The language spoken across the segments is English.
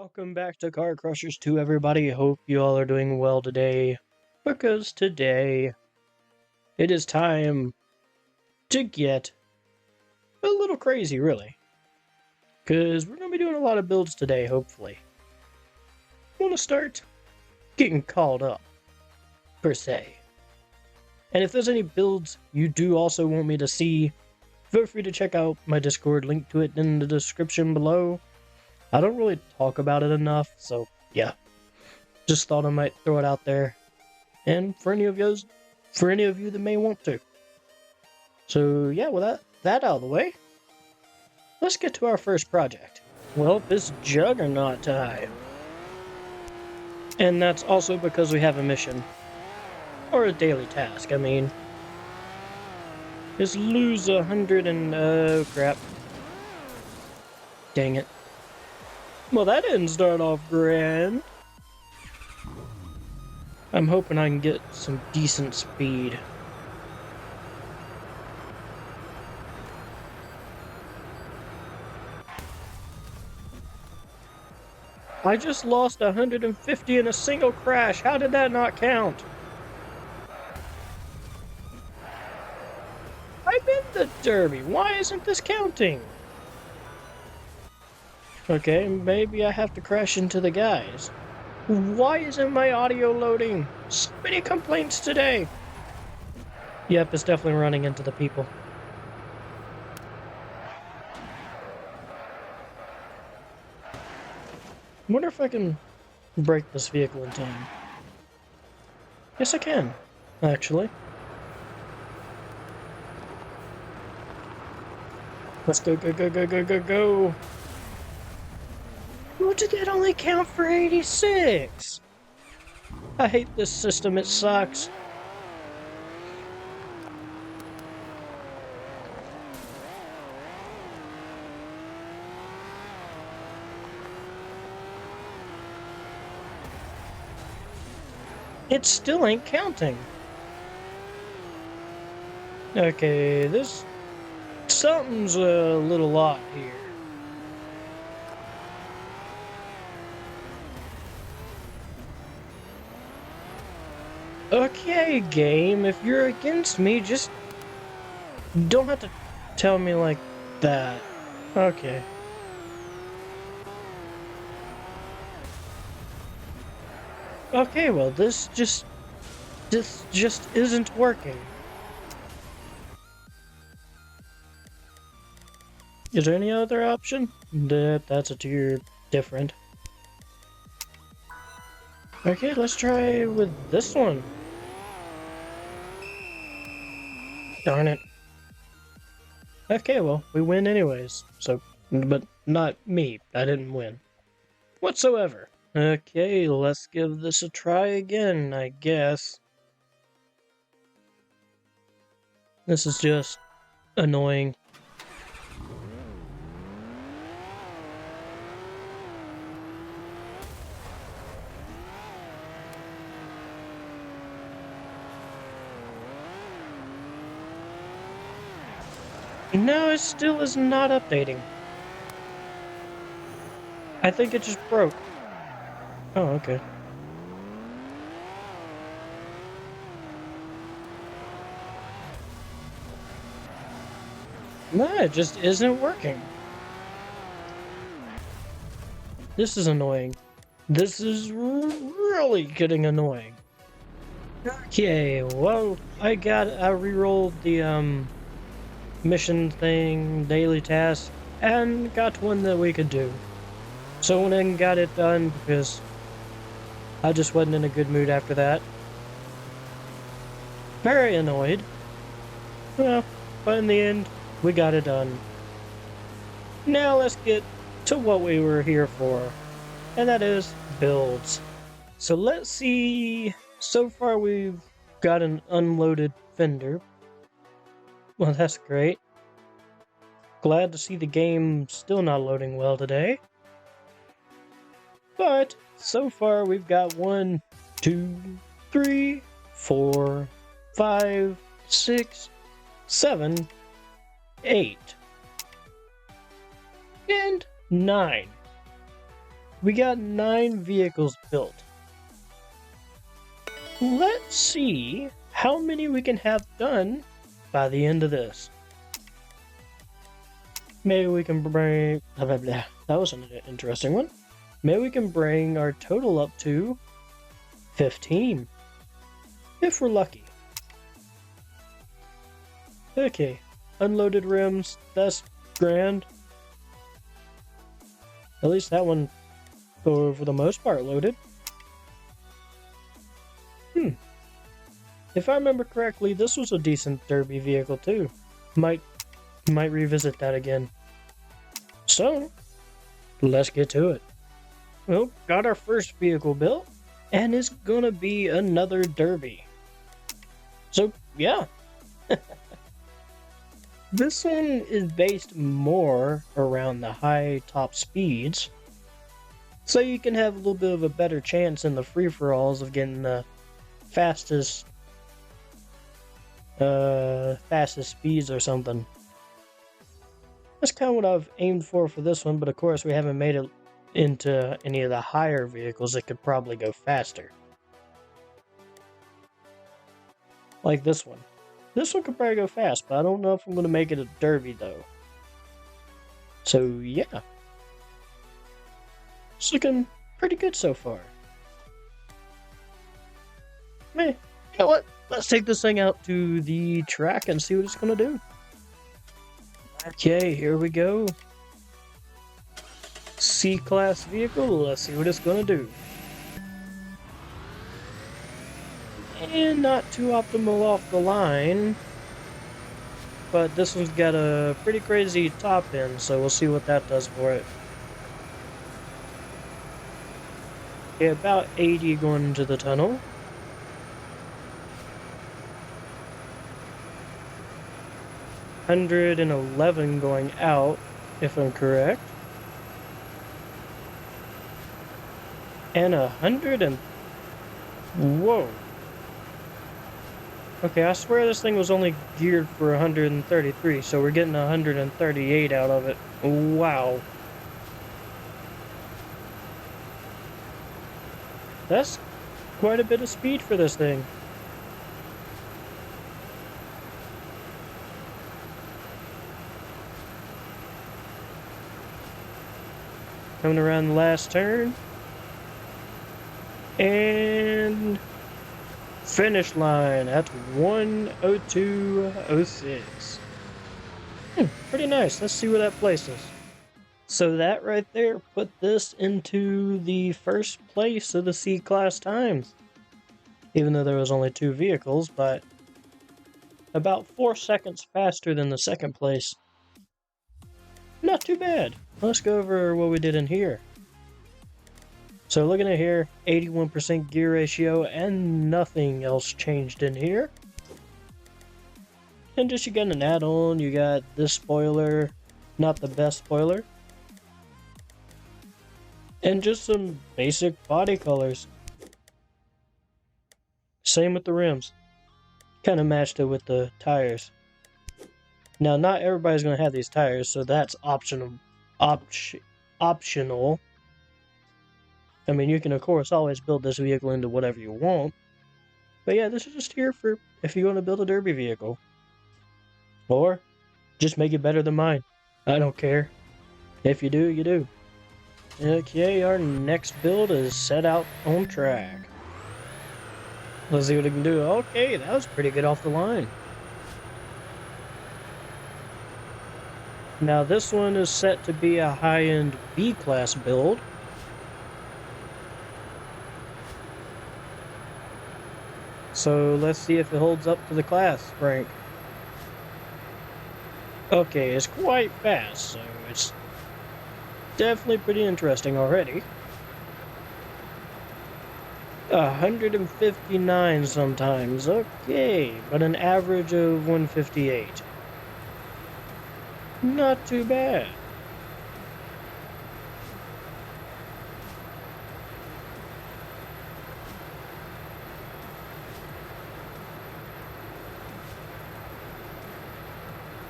Welcome back to Car Crushers 2, everybody. Hope you all are doing well today, because today it is time to get a little crazy, really. Because we're going to be doing a lot of builds today, hopefully. I want to start getting called up, per se. And if there's any builds you do also want me to see, feel free to check out my Discord, link to it in the description below. I don't really talk about it enough, so yeah. Just thought I might throw it out there. And for any of you that may want to. So yeah, with that out of the way, let's get to our first project. Well, it's Juggernaut time. And that's also because we have a mission. Or a daily task, I mean. Is lose 100 and... oh crap. Dang it. Well, that didn't start off grand. I'm hoping I can get some decent speed. I just lost 150 in a single crash. How did that not count? I'm in the derby. Why isn't this counting? Okay, maybe I have to crash into the guys. Why isn't my audio loading? So many complaints today. Yep, it's definitely running into the people. I wonder if I can break this vehicle in time. Yes, I can, actually. Let's go, go, go, go, go, go, go. What did that only count for 86? I hate this system, it sucks. It still ain't counting. Okay, something's a little odd here. Okay, game, if you're against me, just don't have to tell me like that. Okay. Okay, well, this just isn't working. Is there any other option? That's a tier different. Okay, let's try with this one. Darn it. Okay, well, we win anyways, so, but not me. I didn't win. Whatsoever. Okay, let's give this a try again, I guess. This is just annoying. No, it still is not updating. I think it just broke. Oh, okay. No, it just isn't working. This is annoying. This is really getting annoying. Okay, well, I re-rolled the, mission thing, daily task, and got one that we could do. So went and got it done because I just wasn't in a good mood after that. Very annoyed. Well, but in the end, we got it done. Now let's get to what we were here for, and that is builds. So let's see, so far we've got an unloaded fender. Well, that's great. Glad to see the game still not loading well today. But so far we've got 1, 2, 3, 4, 5, 6, 7, 8, and 9. we got 9 vehicles built. Let's see how many we can have done by the end of this. Maybe we can bring... blah, blah, blah. That was an interesting one. Maybe we can bring our total up to 15. If we're lucky. Okay. Unloaded rims. That's grand. At least that one, for the most part, loaded. If I remember correctly, this was a decent derby vehicle too. Might revisit that again. So, let's get to it. Well, got our first vehicle built, and it's gonna be another derby. So, yeah. This one is based more around the high top speeds, so you can have a little bit of a better chance in the free-for-alls of getting the fastest speeds or something. That's kind of what I've aimed for this one, but of course we haven't made it into any of the higher vehicles that could probably go faster. Like this one. This one could probably go fast, but I don't know if I'm going to make it a derby though. So yeah. It's looking pretty good so far. Man, you know what? Let's take this thing out to the track and see what it's going to do. Okay, here we go. C-Class vehicle, let's see what it's going to do. And not too optimal off the line. But this one's got a pretty crazy top end, so we'll see what that does for it. Yeah, about 80 going into the tunnel. $111 going out, if I'm correct. And 100 and... Whoa. Okay, I swear this thing was only geared for 133, so we're getting 138 out of it. Wow. That's quite a bit of speed for this thing. Coming around the last turn. And finish line at 1:02:06. Pretty nice. Let's see where that places. So that right there put this into the first place of the C-Class times. Even though there was only 2 vehicles, but about 4 seconds faster than the second place. Not too bad. Let's go over what we did in here. So looking at here, 81% gear ratio and nothing else changed in here. And just you got an add-on, you got this spoiler, not the best spoiler. And just some basic body colors. Same with the rims. Kind of matched it with the tires. Now, not everybody's going to have these tires, so that's optional. Optional. I mean, you can, of course, always build this vehicle into whatever you want. But yeah, this is just here for if you want to build a derby vehicle. Or just make it better than mine. I don't care. If you do, you do. Okay, our next build is set out on track. Let's see what it can do. Okay, that was pretty good off the line. Now this one is set to be a high-end B-Class build. So let's see if it holds up to the class rank. Okay, it's quite fast, so it's definitely pretty interesting already. 159 sometimes, okay, but an average of 158. Not too bad.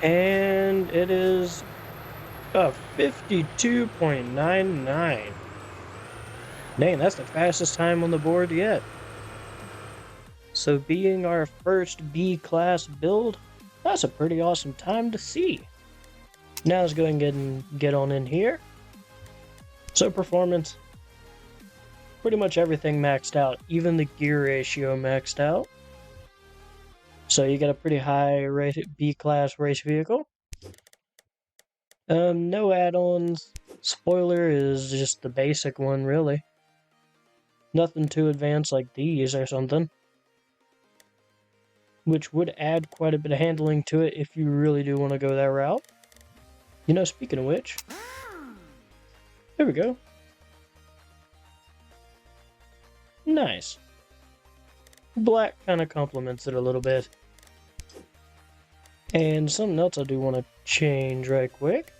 And it is a 52.99. Dang, that's the fastest time on the board yet. So being our first B-class build, that's a pretty awesome time to see. Now let's go ahead and get on in here. So performance, pretty much everything maxed out, even the gear ratio maxed out. So you got a pretty high rated B-class race vehicle. No add-ons. Spoiler is just the basic one, really. Nothing too advanced like these or something. Which would add quite a bit of handling to it if you really do want to go that route. You know, speaking of which, there we go. Nice. Black kind of complements it a little bit. And something else I do want to change right quick.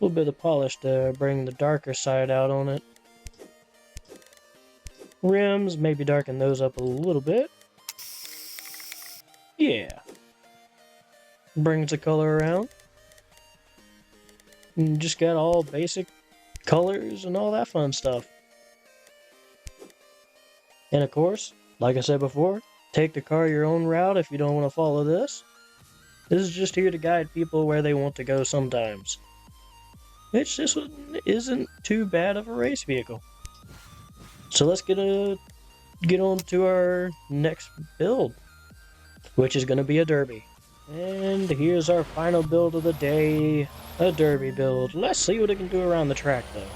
A little bit of polish to bring the darker side out on it. Rims, maybe darken those up a little bit. Yeah. Brings the color around. And just got all basic colors and all that fun stuff. And of course, like I said before, take the car your own route if you don't want to follow this. This is just here to guide people where they want to go sometimes. Which this one isn't too bad of a race vehicle. So let's get on to our next build, which is going to be a derby. And here's our final build of the day, a derby build. Let's see what it can do around the track though.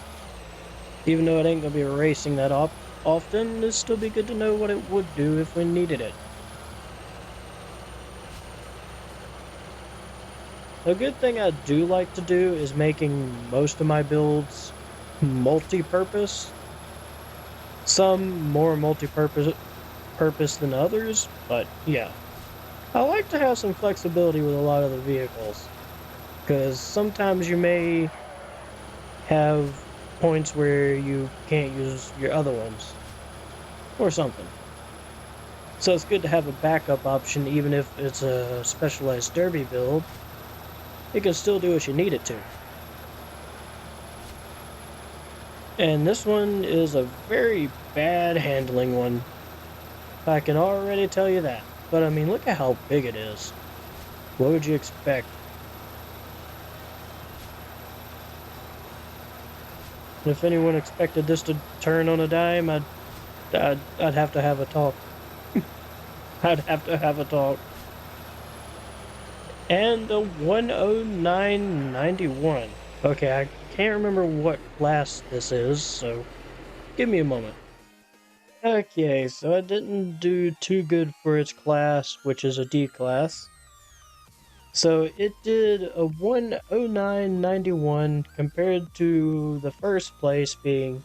Even though it ain't going to be racing that often, it'd still be good to know what it would do if we needed it. A good thing I do like to do is making most of my builds multi-purpose. Some more multi-purpose than others, but yeah. I like to have some flexibility with a lot of the vehicles, because sometimes you may have points where you can't use your other ones, or something. So it's good to have a backup option, even if it's a specialized derby build. It can still do what you need it to. And this one is a very bad handling one. I can already tell you that. But I mean, look at how big it is. What would you expect? If anyone expected this to turn on a dime, I'd have to have a talk. I'd have to have a talk. And the 10991. Okay, I can't remember what class this is, so give me a moment. Okay, so I didn't do too good for its class, which is a D class. So it did a 10991 compared to the first place being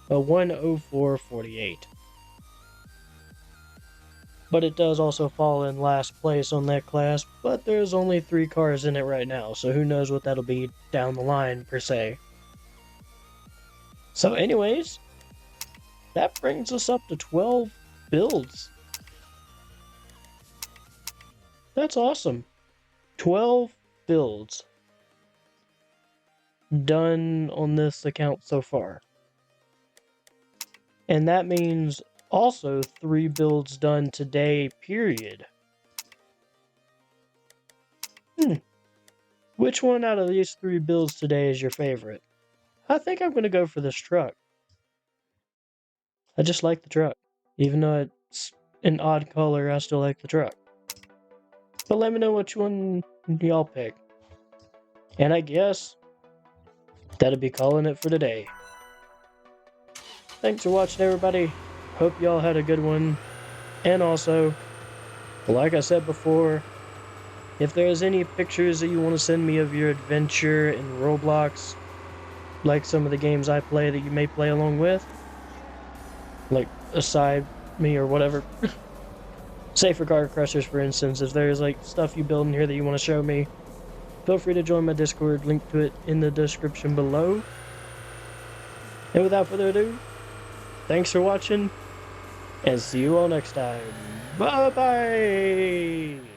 a 10448. But it does also fall in last place on that class, but there's only 3 cars in it right now, so who knows what that'll be down the line, per se. So anyways, that brings us up to 12 builds. That's awesome. 12 builds done on this account so far. And that means also 3 builds done today, period. Which one out of these 3 builds today is your favorite? I think I'm going to go for this truck. I just like the truck. Even though it's an odd color, I still like the truck. But let me know which one y'all pick. And I guess that'll be calling it for today. Thanks for watching, everybody. Hope y'all had a good one. And also, like I said before, if there's any pictures that you want to send me of your adventure in Roblox, like some of the games I play that you may play along with, like aside me or whatever, say for Car Crushers for instance, if there's like stuff you build in here that you want to show me, feel free to join my Discord, link to it in the description below. And without further ado, thanks for watching, and see you all next time. Bye-bye!